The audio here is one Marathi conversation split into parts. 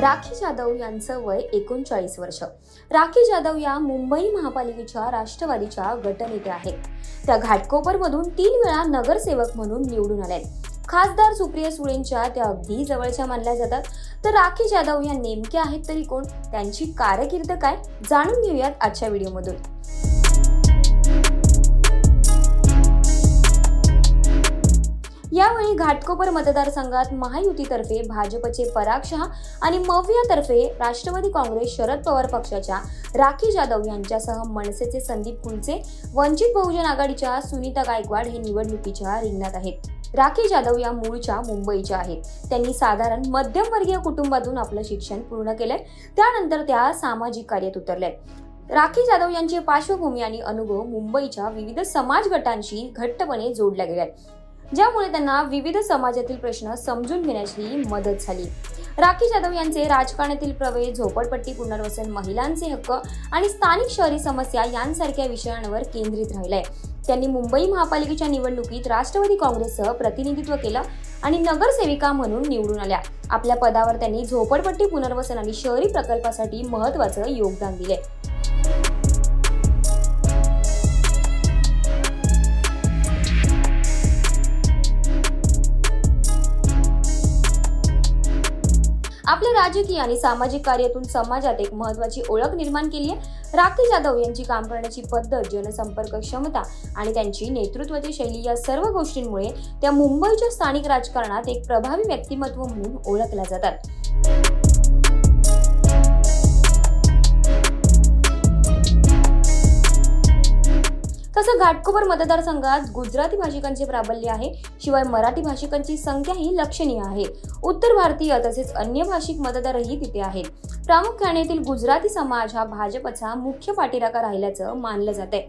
राखी जाधव यांचं वय 39 वर्ष। राखी जाधव या मुंबई महापालिकेच्या राष्ट्रवादीच्या गटनेत्या आहेत। त्या घाटकोपरमधून 3 वेळा नगरसेवक म्हणून निवडून आल्यात। खासदार सुप्रिया सुळेंच्या त्या अगदी जवळच्या मानल्या जातात। तर राखी जाधव या नेमक्या आहेत तरी कोण, त्यांची कारकीर्द काय, जाणून घेऊयात आजच्या व्हिडिओमधून। यावेळी घाटकोपर मतदारसंघात महायुतीतर्फे भाजपचे पराग शहा आणि मवियातर्फे राष्ट्रवादी काँग्रेस शरद पवार पक्षाच्या राखी जाधव यांच्यासह मनसेचे संदीप कुलचे, वंचित बहुजन आघाडीच्या सुनीता गायकवाड हे निवडणुकीच्या रिंगणात आहेत। राखी जाधव या मूळच्या मुंबईच्या आहेत। त्यांनी साधारण मध्यमवर्गीय कुटुंबातून आपलं शिक्षण पूर्ण केलंय। त्यानंतर त्या सामाजिक कार्यात उतरल्यात। राखी जाधव यांची पार्श्वभूमी आणि अनुभव मुंबईच्या विविध समाज गटांशी घट्टपणे जोडल्या गेल्यात, ज्यामुळे त्यांना विविध समाजातील प्रश्न समजून घेण्याची मदत झाली। राखी जाधव यांचे राजकारणातील प्रवेश झोपडपट्टी पुनर्वसन, महिलांचे हक्क आणि स्थानिक शहरी समस्या यांसारख्या विषयांवर केंद्रित राहिले। त्यांनी मुंबई महापालिकेच्या निवडणुकीत राष्ट्रवादी काँग्रेससह प्रतिनिधित्व केलं आणि नगरसेविका म्हणून निवडून आल्या। आपल्या पदावर त्यांनी झोपडपट्टी पुनर्वसन आणि शहरी प्रकल्पासाठी महत्त्वाचं योगदान दिले। आपल्या राजकीय आणि सामाजिक कार्यातून समाजात एक महत्त्वाची ओळख निर्माण केली आहे। राखी जाधव यांची काम करण्याची पद्धत, जनसंपर्क क्षमता आणि त्यांची नेतृत्वाची शैली या सर्व गोष्टींमुळे त्या मुंबईच्या स्थानिक राजकारणात एक प्रभावी व्यक्तिमत्व म्हणून ओळखल्या जातात। तसं घाटकोपर मतदारसंघात गुजराती भाषिकांचे प्राबल्य आहे। शिवाय मराठी भाषिकांची संख्याही लक्षणीय आहे। उत्तर भारतीय तसेच अन्य भाषिक मतदारही तिथे आहेत। प्रामुख्याने येथील गुजराती समाज हा भाजपचा मुख्य पाठीराखा राहिल्याचं मानलं जाते।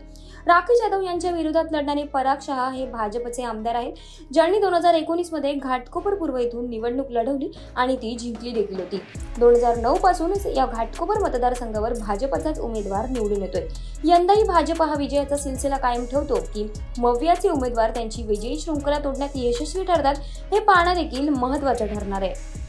राखी जाधव यांच्या विरोधात लढणारे पराग शहा हे भाजपचे आमदार आहेत, ज्यांनी 2019 मध्ये घाटकोपर पूर्व येथून निवडणूक लढवली आणि ती जिंकली देखील होती। 2009 पासूनच या घाटकोपर मतदारसंघावर भाजपचाच उमेदवार निवडून येतोय। यंदाही भाजप हा विजयाचा सिलसिला कायम ठेवतो की मवियाचे उमेदवार त्यांची विजयी शृंखला तोडण्यात यशस्वी ठरतात, हे पाहणं देखील महत्त्वाचं ठरणार आहे।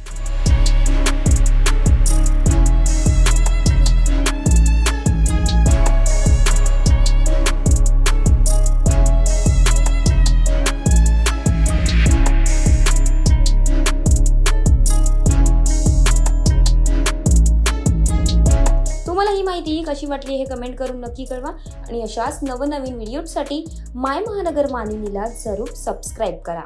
तुम्हाला ही माहिती कशी वाटली हे कमेंट करून नक्की कळवा आणि अशाच नवनवीन व्हिडिओसाठी माय महानगर मानिनीला जरूर सबस्क्राइब करा।